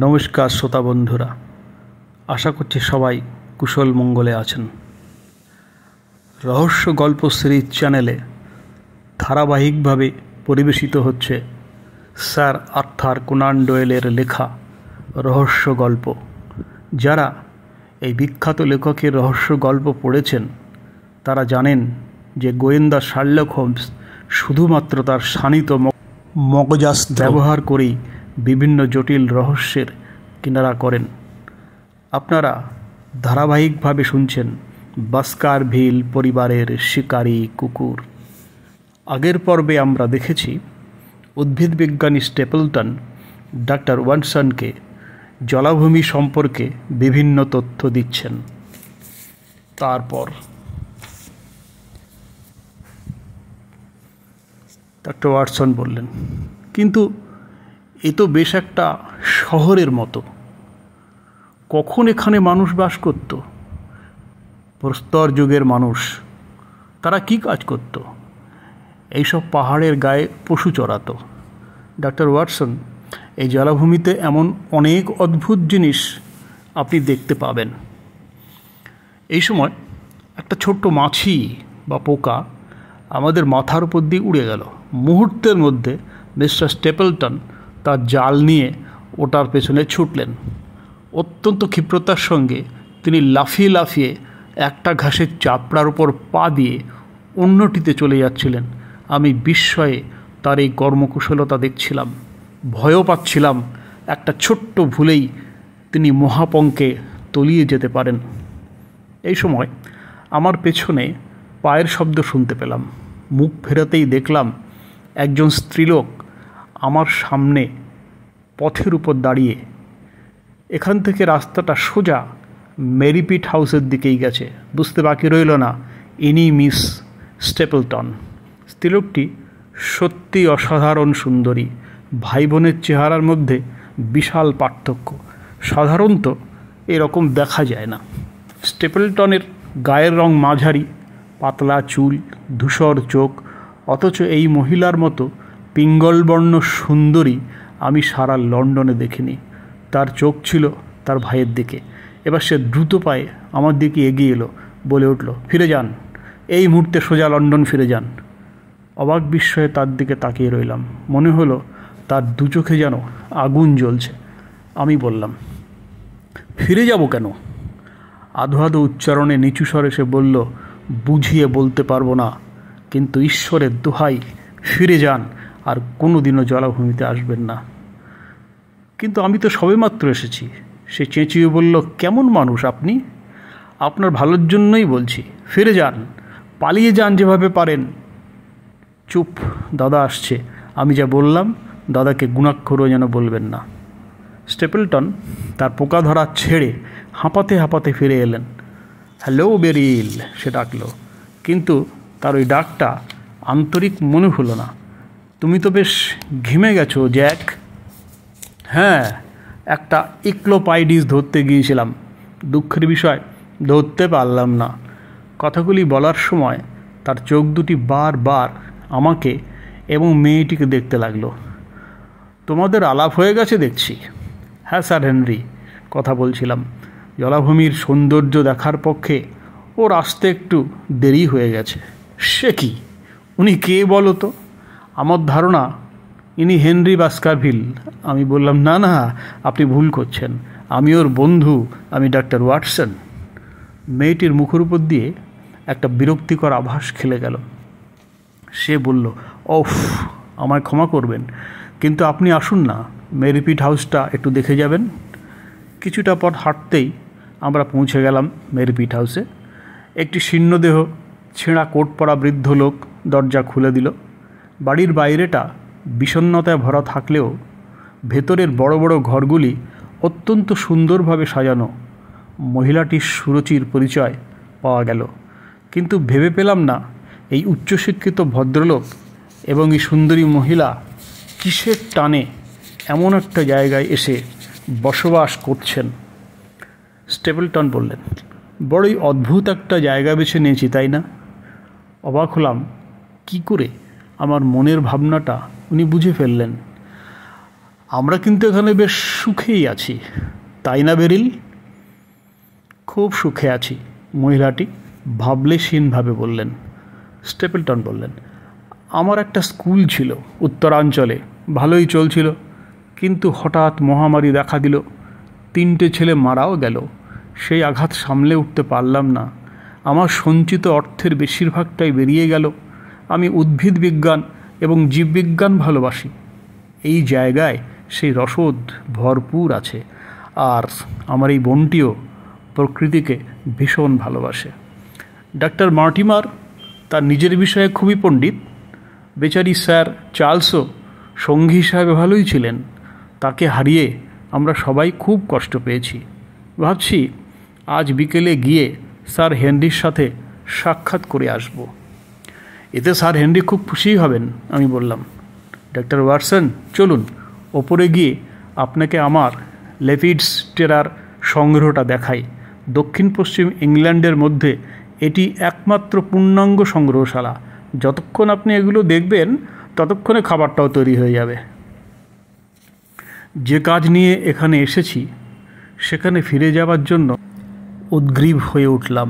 নমস্কার শ্রোতা বন্ধুরা, আশা করছি সবাই কুশল মঙ্গলে আছেন। রহস্য গল্প সিরিজ চ্যানেলে ধারাবাহিকভাবে পরিবেশিত হচ্ছে স্যার আর্থার কোনান ডয়েলের লেখা রহস্য গল্প। যারা এই বিখ্যাত লেখকের রহস্য গল্প পড়েছেন তারা জানেন যে গোয়েন্দা শার্লক হোমস শুধুমাত্র তার শানিত মগজাস্ত্র ব্যবহার করেই বিভিন্ন জটিল রহস্যের কিনারা করেন। আপনারা ধারাবাহিকভাবে শুনছেন বাস্কারভিল পরিবারের শিকারী কুকুর। আগের পর্বে আমরা দেখেছি উদ্ভিদবিজ্ঞানী স্টেপলটন ডাক্তার ওয়াটসনকে জলাভূমি সম্পর্কে বিভিন্ন তথ্য দিচ্ছেন। তারপর ডাক্তার ওয়াটসন বললেন, কিন্তু এ তো বেশ একটা শহরের মতো, কখন এখানে মানুষ বাস করত? প্রস্তর যুগের মানুষ, তারা কি কাজ করত? এইসব পাহাড়ের গায়ে পশু চড়াতো। ডাক্তার ওয়াটসন, এই জলাভূমিতে এমন অনেক অদ্ভুত জিনিস আপনি দেখতে পাবেন। এই সময় একটা ছোট্ট মাছি বা পোকা আমাদের মাথার উপর দিয়ে উড়ে গেল। মুহূর্তের মধ্যে মিস্টার স্টেপলটন তার জাল নিয়ে ওটার পেছনে ছুটলেন। অত্যন্ত ক্ষিপ্রতার সঙ্গে তিনি লাফিয়ে লাফিয়ে একটা ঘাসের চাপড়ার উপর পা দিয়ে অন্যটিতে চলে যাচ্ছিলেন। আমি বিস্ময়ে তার এই কর্মকুশলতা দেখছিলাম, ভয়ও পাচ্ছিলাম একটা ছোট্ট ভুলেই তিনি মহাপঙ্কে তলিয়ে যেতে পারেন। এই সময় আমার পেছনে পায়ের শব্দ শুনতে পেলাম। মুখ ফেরাতেই দেখলাম একজন স্ত্রীলোক আমার সামনে পথের উপর দাঁড়িয়ে। এখান থেকে রাস্তাটা সোজা মেরিপিট হাউসের দিকেই গেছে। বুঝতে বাকি রইল না, ইনি মিস স্টেপলটন। স্ত্রীলোকটি সত্যি অসাধারণ সুন্দরী। ভাই বোনের চেহারার মধ্যে বিশাল পার্থক্য, সাধারণত এরকম দেখা যায় না। স্টেপলটনের গায়ের রং মাঝারি, পাতলা চুল, ধূসর চোখ, অথচ এই মহিলার মতো পিঙ্গলবর্ণ সুন্দরী আমি সারা লন্ডনে দেখিনি। তার চোখ ছিল তার ভাইয়ের দিকে। এবার সে দ্রুত পায়ে আমার দিকে এগিয়ে এলো, বলে উঠল, ফিরে যান, এই মুহূর্তে সোজা লন্ডন ফিরে যান। অবাক বিস্ময়ে তার দিকে তাকিয়ে রইলাম। মনে হলো তার দু চোখে যেন আগুন জ্বলছে। আমি বললাম, ফিরে যাব কেন? আধো আধো উচ্চারণে নিচু স্বরে সে বলল, বুঝিয়ে বলতে পারবো না, কিন্তু ঈশ্বরের দোহাই ফিরে যান, আর কোনো দিনও জলাভূমিতে আসবেন না। কিন্তু আমি তো সবেমাত্র এসেছি। সে চেঁচিয়ে বলল, কেমন মানুষ আপনি? আপনার ভালোর জন্যই বলছি, ফিরে যান, পালিয়ে যান যেভাবে পারেন। চুপ, দাদা আসছে। আমি যা বললাম দাদাকে গুণাক্ষরও যেন বলবেন না। স্টেপলটন তার পোকা ধরা ছেড়ে হাঁপাতে হাঁপাতে ফিরে এলেন। হ্যালো বেরিল, সে ডাকল, কিন্তু তার ওই ডাকটা আন্তরিক মনে হলো না। তুমি তো বেশ ঘেমে গেছো, জ্যাক। হ্যাঁ, একটা ইক্লোপাইডিস ধরতে গিয়েছিলাম। দুঃখের বিষয়, ধরতে পারলাম না। কথাগুলি বলার সময় তার চোখ দুটি বারবার আমাকে এবং মেয়েটিকে দেখতে লাগলো। তোমাদের আলাপ হয়ে গেছে দেখছি। হ্যাঁ স্যার হেনরি, কথা বলছিলাম। জলাভূমির সৌন্দর্য দেখার পক্ষে ওর আসতে একটু দেরি হয়ে গেছে। সে কি? উনি কে বলো তো? আমার ধারণা ইনি হেনরি বাস্কারভিল। আমি বললাম, না না, আপনি ভুল করছেন, আমি ওর বন্ধু, আমি ডাক্তার ওয়াটসন। মেয়েটির মুখের উপর দিয়ে একটা বিরক্তিকর আভাস খেলে গেল। সে বলল, ওফ, আমায় ক্ষমা করবেন, কিন্তু আপনি আসুন না, মেরিপিট হাউসটা একটু দেখে যাবেন। কিছুটা পথ হাঁটতেই আমরা পৌঁছে গেলাম মেরিপিট হাউসে। একটি শীর্ণদেহ, ছেঁড়া কোট পরা বৃদ্ধ লোক দরজা খুলে দিল। বাড়ির বাইরেটা বিষণ্ণতায় ভরা থাকলেও ভেতরের বড় বড় ঘরগুলি অত্যন্ত সুন্দরভাবে সাজানো। মহিলাটির সুরুচির পরিচয় পাওয়া গেল, কিন্তু ভেবে পেলাম না এই উচ্চশিক্ষিত ভদ্রলোক এবং এই সুন্দরী মহিলা কিসের টানে এমন একটা জায়গায় এসে বসবাস করছেন। স্টেপলটন বললেন, বড়ই অদ্ভুত একটা জায়গা বেছে নিয়েছি, তাই না? অবাক হলাম কি করে আমার মনের ভাবনাটা উনি বুঝে ফেললেন। আমরা কিন্তু এখানে বেশ সুখেই আছি, তাই না বেরিল? খুব সুখে আছি, মহিলাটি ভাবলেশীনভাবে বললেন। স্টেপলটন বললেন, আমার একটা স্কুল ছিল উত্তরাঞ্চলে, ভালোই চলছিল, কিন্তু হঠাৎ মহামারী দেখা দিল, 3টে ছেলে মারাও গেল। সেই আঘাত সামলে উঠতে পারলাম না। আমার সঞ্চিত অর্থের বেশিরভাগটাই বেরিয়ে গেল। আমি উদ্ভিদ বিজ্ঞান এবং জীববিজ্ঞান ভালোবাসি। এই জায়গায় সেই রসদ ভরপুর আছে। আর আমার এই বোনটিও প্রকৃতিকে ভীষণ ভালোবাসে। ডাক্তার মার্টিমার তার নিজের বিষয়ে খুবই পণ্ডিত। বেচারি স্যার চার্লসও সঙ্গী হিসাবে ভালোই ছিলেন। তাকে হারিয়ে আমরা সবাই খুব কষ্ট পেয়েছি। ভাবছি আজ বিকেলে গিয়ে স্যার হেনরির সাথে সাক্ষাৎ করে আসব। এতে স্যার হেনরি খুব খুশি হবেন, আমি বললাম। ডাক্তার ওয়াটসন, চলুন ওপরে গিয়ে আপনাকে আমার লেপিডস টেরার সংগ্রহটা দেখাই। দক্ষিণ পশ্চিম ইংল্যান্ডের মধ্যে এটি একমাত্র পূর্ণাঙ্গ সংগ্রহশালা। যতক্ষণ আপনি এগুলো দেখবেন ততক্ষণে খাবারটাও তৈরি হয়ে যাবে। যে কাজ নিয়ে এখানে এসেছি সেখানে ফিরে যাওয়ার জন্য উদ্গ্রীব হয়ে উঠলাম।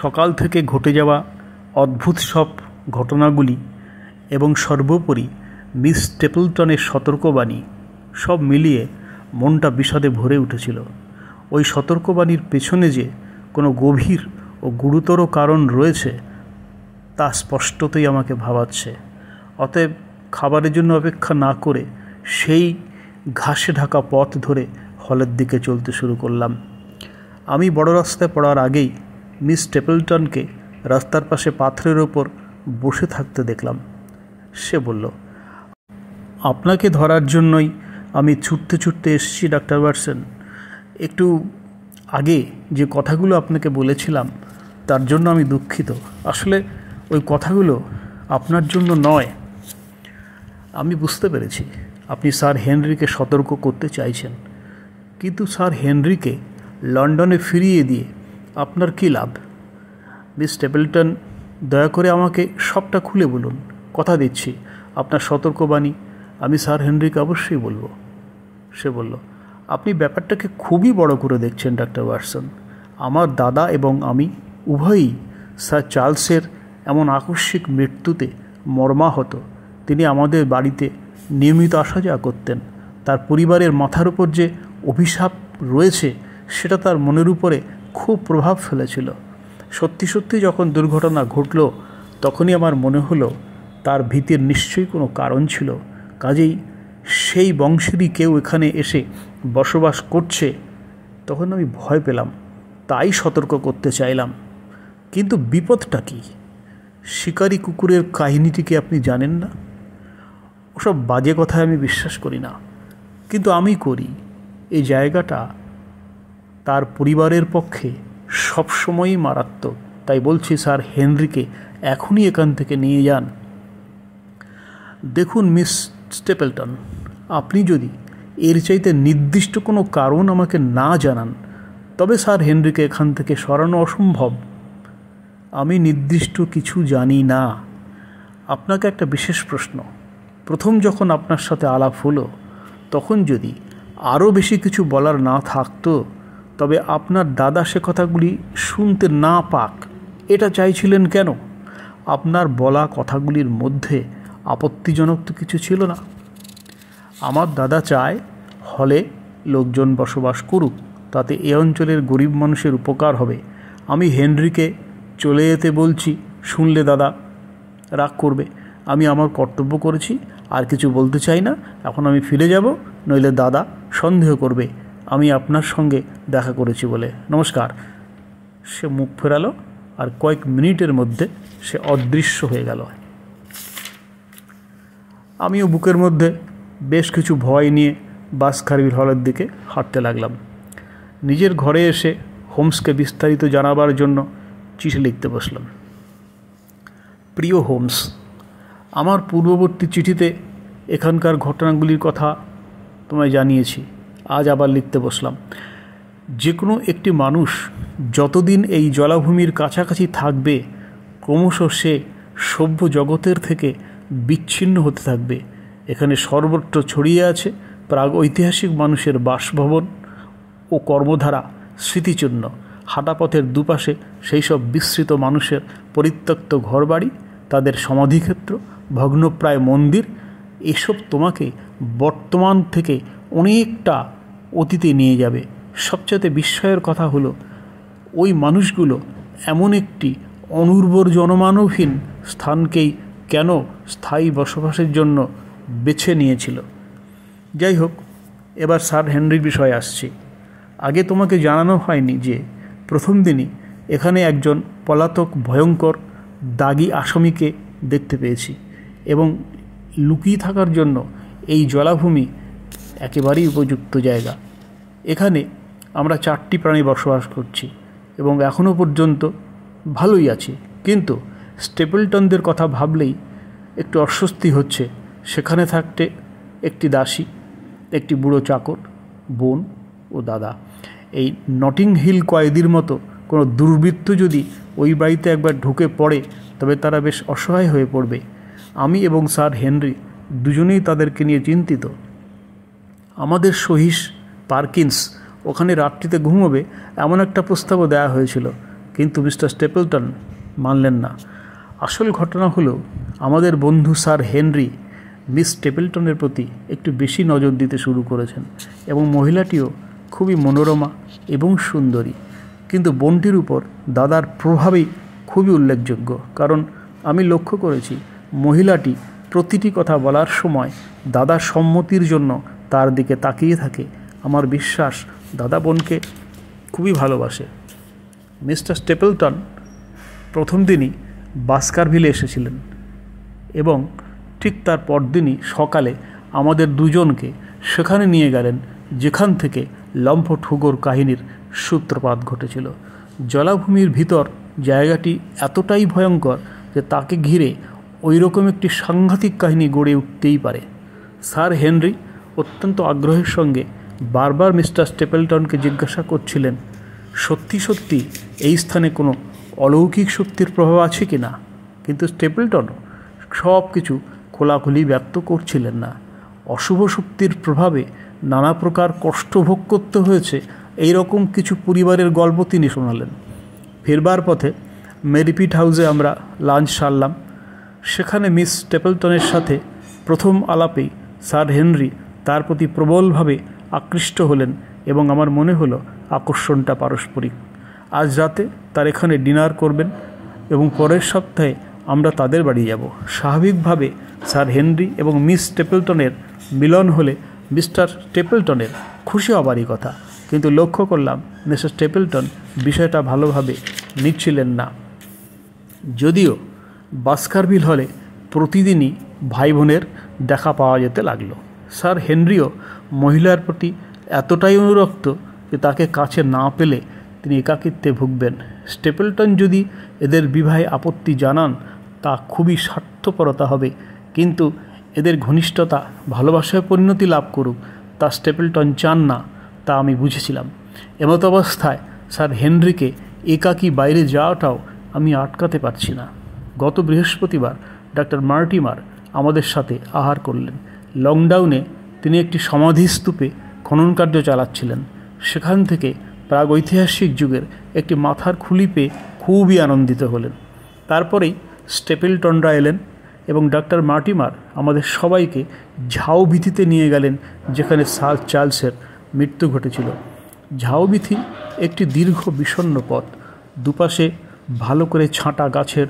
সকাল থেকে ঘটে যাওয়া অদ্ভুত সব ঘটনাগুলি এবং সর্বোপরি মিস স্টেপলটনের সতর্কবাণী, সব মিলিয়ে মনটা বিষাদে ভরে উঠেছিল। ওই সতর্কবাণীর পেছনে যে কোনো গভীর ও গুরুতর কারণ রয়েছে তা স্পষ্টতই আমাকে ভাবাচ্ছে। অতএব খাবারের জন্য অপেক্ষা না করে সেই ঘাসে ঢাকা পথ ধরে হলের দিকে চলতে শুরু করলাম। আমি বড় রাস্তায় পড়ার আগেই মিস স্টেপলটনকে রাস্তার পাশে পাথরের ওপর বসে থাকতে দেখলাম। সে বলল, আপনাকে ধরার জন্যই আমি ছুটতে ছুটতে এসেছি ডাক্তার ওয়াটসন। একটু আগে যে কথাগুলো আপনাকে বলেছিলাম তার জন্য আমি দুঃখিত। আসলে ওই কথাগুলো আপনার জন্য নয়। আমি বুঝতে পেরেছি আপনি স্যার হেনরিকে সতর্ক করতে চাইছেন, কিন্তু স্যার হেনরিকে লন্ডনে ফিরিয়ে দিয়ে আপনার কী লাভ? মিস স্টেপলটন, দয়া করে আমাকে সবটা খুলে বলুন। কথা দিচ্ছি আপনার সতর্কবাণী আমি স্যার হেনরিকে অবশ্যই বলবো। সে বলল, আপনি ব্যাপারটাকে খুবই বড় করে দেখছেন ডাক্তার ওয়াটসন। আমার দাদা এবং আমি উভয়ই স্যার চার্লসের এমন আকস্মিক মৃত্যুতে মর্মাহত। তিনি আমাদের বাড়িতে নিয়মিত আসা যাওয়া করতেন। তার পরিবারের মাথার উপর যে অভিশাপ রয়েছে সেটা তার মনের উপরে খুব প্রভাব ফেলেছিল। সত্যি সত্যি যখন দুর্ঘটনা ঘটল তখনই আমার মনে হলো তার ভীতির নিশ্চয়ই কোনো কারণ ছিল। কাজেই সেই বংশেরই কেউ এখানে এসে বসবাস করছে। তখন আমি ভয় পেলাম, তাই সতর্ক করতে চাইলাম। কিন্তু বিপদটা কি? শিকারি কুকুরের কাহিনীটিকে আপনি জানেন না? ওসব বাজে কথায় আমি বিশ্বাস করি না, কিন্তু আমি করি। এই জায়গাটা তার পরিবারের পক্ষে সবসময়ই মারাত্মক। তাই বলছি স্যার হেনরিকে এখনই এখান থেকে নিয়ে যান। দেখুন মিস স্টেপলটন, আপনি যদি এর চাইতে নির্দিষ্ট কোনো কারণ আমাকে না জানান তবে স্যার হেনরিকে এখান থেকে সরানো অসম্ভব। আমি নির্দিষ্ট কিছু জানি না। আপনাকে একটা বিশেষ প্রশ্ন। প্রথম যখন আপনার সাথে আলাপ হলো তখন যদি আরও বেশি কিছু বলার না থাকতো তবে আপনার দাদা সে কথাগুলি শুনতে না পাক এটা চাইছিলেন কেন? আপনার বলা কথাগুলির মধ্যে আপত্তিজনক তো কিছু ছিল না। আমার দাদা চায় হলে লোকজন বসবাস করুক, তাতে এ অঞ্চলের গরিব মানুষের উপকার হবে। আমি হেনরিকে চলে যেতে বলছি, শুনলে দাদা রাগ করবে। আমি আমার কর্তব্য করেছি, আর কিছু বলতে চাই না। এখন আমি ফিরে যাব, নইলে দাদা সন্দেহ করবে আমি আপনার সঙ্গে দেখা করেছি বলে। নমস্কার। সে মুখ ফেরালো আর কয়েক মিনিটের মধ্যে সে অদৃশ্য হয়ে গেল। আমিও বুকের মধ্যে বেশ কিছু ভয় নিয়ে বাসখারির হলের দিকে হাঁটতে লাগলাম। নিজের ঘরে এসে হোমসকে বিস্তারিত জানাবার জন্য চিঠি লিখতে বসলাম। প্রিয় হোমস, আমার পূর্ববর্তী চিঠিতে এখানকার ঘটনাগুলির কথা তোমায় জানিয়েছি। আজ আবার লিখতে বসলাম। যে কোনো একটি মানুষ যতদিন এই জলাভূমির কাছাকাছি থাকবে ক্রমশ সে সভ্য জগতের থেকে বিচ্ছিন্ন হতে থাকবে। এখানে সর্বত্র ছড়িয়ে আছে প্রাগ ঐতিহাসিক মানুষের বাসভবন ও কর্মধারা, স্মৃতিচিহ্ন। হাঁটাপথের দুপাশে সেই সব বিস্মৃত মানুষের পরিত্যক্ত ঘরবাড়ি, তাদের সমাধিক্ষেত্র, ভগ্নপ্রায় মন্দির। এসব তোমাকে বর্তমান থেকে অনেকটা অতীতে নিয়ে যাবে। সবচেয়ে বিস্ময়ের কথা হলো ওই মানুষগুলো এমন একটি অনুর্বর জনমানবহীন স্থানকেই কেন স্থায়ী বসবাসের জন্য বেছে নিয়েছিল। যাই হোক, এবার স্যার হেনরির বিষয়ে আসছি। আগে তোমাকে জানানো হয়নি যে প্রথম দিনই এখানে একজন পলাতক ভয়ঙ্কর দাগী আসামিকে দেখতে পেয়েছি, এবং লুকিয়ে থাকার জন্য এই জলাভূমি একেবারেই উপযুক্ত জায়গা। এখানে আমরা 4টি প্রাণী বসবাস করছি এবং এখনও পর্যন্ত ভালোই আছি, কিন্তু স্টেপলটনদের কথা ভাবলেই একটু অস্বস্তি হচ্ছে। সেখানে থাকতে একটি দাসী, একটি বুড়ো চাকর, বোন ও দাদা। এই নটিং হিল কয়েদির মতো কোনো দুর্বৃত্ত যদি ওই বাড়িতে একবার ঢুকে পড়ে তবে তারা বেশ অসহায় হয়ে পড়বে। আমি এবং স্যার হেনরি দুজনেই তাদেরকে নিয়ে চিন্তিত। আমাদের সহিস পারকিন্স ওখানে রাত্রিতে ঘুমোবে এমন একটা প্রস্তাবও দেওয়া হয়েছিল, কিন্তু মিস্টার স্টেপলটন মানলেন না। আসল ঘটনা হলো আমাদের বন্ধু স্যার হেনরি মিস স্টেপলটনের প্রতি একটু বেশি নজর দিতে শুরু করেছেন, এবং মহিলাটিও খুবই মনোরমা এবং সুন্দরী। কিন্তু বোনটির উপর দাদার প্রভাবই খুবই উল্লেখযোগ্য, কারণ আমি লক্ষ্য করেছি মহিলাটি প্রতিটি কথা বলার সময় দাদার সম্মতির জন্য তার দিকে তাকিয়ে থাকে। আমার বিশ্বাস দাদা বোনকে খুবই ভালোবাসে। মিস্টার স্টেপলটন প্রথম দিনই বাস্কারভিলে এসেছিলেন এবং ঠিক তার পরদিনই সকালে আমাদের দুজনকে সেখানে নিয়ে গেলেন যেখান থেকে লম্ফঠুগোর কাহিনীর সূত্রপাত ঘটেছিল। জলাভূমির ভিতর জায়গাটি এতটাই ভয়ঙ্কর যে তাকে ঘিরে ওই রকম একটি সাংঘাতিক কাহিনী গড়ে উঠতেই পারে। স্যার হেনরি অত্যন্ত আগ্রহের সঙ্গে বারবার মিস্টার স্টেপলটনকে জিজ্ঞাসা করছিলেন সত্যি সত্যি এই স্থানে কোনো অলৌকিক শক্তির প্রভাব আছে কি না, কিন্তু স্টেপলটনও সব কিছু খোলাখুলি ব্যক্ত করছিলেন না। অশুভ শক্তির প্রভাবে নানা প্রকার কষ্ট ভোগ করতে হয়েছে এই রকম কিছু পরিবারের গল্প তিনি শোনালেন। ফেরবার পথে মেরিপিট হাউসে আমরা লাঞ্চ সারলাম। সেখানে মিস স্টেপলটনের সাথে প্রথম আলাপেই স্যার হেনরি তার প্রতি প্রবলভাবে আকৃষ্ট হলেন, এবং আমার মনে হলো আকর্ষণটা পারস্পরিক। আজ রাতে তার এখানে ডিনার করবেন এবং পরের সপ্তাহে আমরা তাদের বাড়ি যাব। স্বাভাবিকভাবে স্যার হেনরি এবং মিস স্টেপলটনের মিলন হলে মিস্টার স্টেপলটনের খুশি হবারই কথা, কিন্তু লক্ষ্য করলাম মিস্টার স্টেপলটন বিষয়টা ভালোভাবে নিচ্ছিলেন না। যদিও বাস্কারভিল হলে প্রতিদিনই ভাই বোনের দেখা পাওয়া যেতে লাগলো। স্যার হেনরিও মহিলার প্রতি এতটাই অনুরক্ত যে তাকে কাছে না পেলে তিনি একাকিত্বে ভুগবেন। স্টেপলটন যদি এদের বিবাহে আপত্তি জানান তা খুবই স্বার্থপরতা হবে, কিন্তু এদের ঘনিষ্ঠতা ভালোবাসায় পরিণতি লাভ করুক তা স্টেপলটন চান না, তা আমি বুঝেছিলাম। এমত অবস্থায় স্যার হেনরিকে একাকী বাইরে যাওয়াটাও আমি আটকাতে পারছি না। গত বৃহস্পতিবার ডাক্তার মার্টিমার আমাদের সাথে আহার করলেন। লকডাউনে তিনি একটি সমাধিস্তূপে খনন কার্য চালাচ্ছিলেন। সেখান থেকে প্রাগ ঐতিহাসিক যুগের একটি মাথার খুলি পেয়ে খুবই আনন্দিত হলেন। তারপরেই স্টেপলটনরা এলেন এবং ডাক্তার মার্টিমার আমাদের সবাইকে ঝাউভিথিতে নিয়ে গেলেন, যেখানে স্যার চার্লসের মৃত্যু ঘটেছিল। ঝাউভিথি একটি দীর্ঘ বিষণ্ণ পথ, দুপাশে ভালো করে ছাঁটা গাছের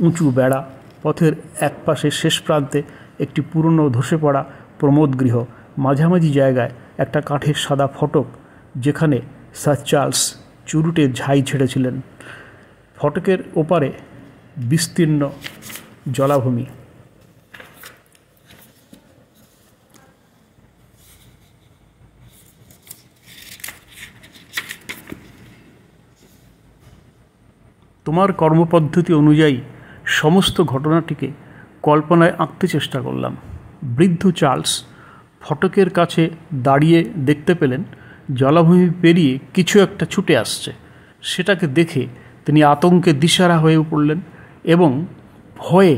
উঁচু বেড়া। পথের এক পাশে শেষ প্রান্তে একটি পুরনো ধসে পড়া প্রমোদ গৃহ, মাঝামাঝি জায়গায় একটা কাঠের সাদা ফটক যেখানে স্যার চার্লস চুরুটে ঝাই ছেড়েছিলেন। ফটকের ওপারে বিস্তীর্ণ জলাভূমি। তোমার কর্মপদ্ধতি অনুযায়ী সমস্ত ঘটনাটিকে কল্পনায় আঁকতে চেষ্টা করলাম। বৃদ্ধ চার্লস ফটকের কাছে দাঁড়িয়ে দেখতে পেলেন জলাভূমি পেরিয়ে কিছু একটা ছুটে আসছে। সেটাকে দেখে তিনি আতঙ্কে দিশারা হয়ে পড়লেন এবং ভয়ে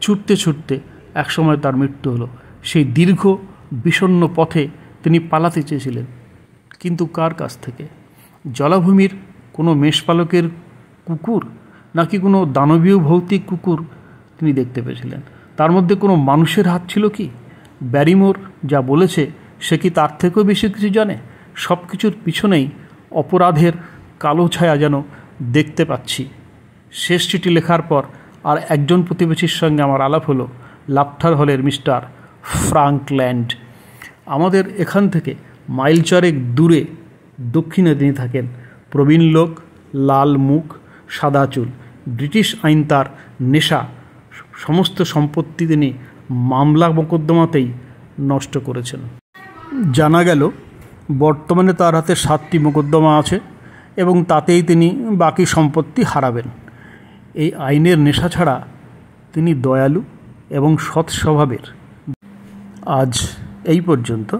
ছুটতে ছুটতে একসময় তার মৃত্যু হলো। সেই দীর্ঘ বিষণ্ণ পথে তিনি পালাতে চেয়েছিলেন, কিন্তু কার কাছ থেকে? জলাভূমির কোনো মেষপালকের কুকুর, নাকি কোনো দানবীয় ভৌতিক কুকুর তিনি দেখতে পেয়েছিলেন? তার মধ্যে কোনো মানুষের হাত ছিল কি? ব্যারিমোর যা বলেছে সে কি তার থেকেও বেশি কিছু জানে? সব কিছুর পিছনেই অপরাধের কালো ছায়া যেন দেখতে পাচ্ছি। শেষ চিঠি লেখার পর আর একজন প্রতিবেশীর সঙ্গে আমার আলাপ হলো, লাফটার হলের মিস্টার ফ্রাঙ্কল্যান্ড। আমাদের এখান থেকে মাইল চারেক দূরে দক্ষিণে তিনি থাকেন। প্রবীণ লোক, লাল মুখ, সাদা চুল। ব্রিটিশ আইন তার নেশা। সমস্ত সম্পত্তি তিনি মামলা মোকদ্দমাতেই নষ্ট করেছেন। জানা গেল বর্তমানে তার হাতে 7টি মোকদ্দমা আছে এবং তাতেই তিনি বাকি সম্পত্তি হারাবেন। এই আইনের নেশা ছাড়া তিনি দয়ালু এবং সৎ স্বভাবের। আজ এই পর্যন্ত।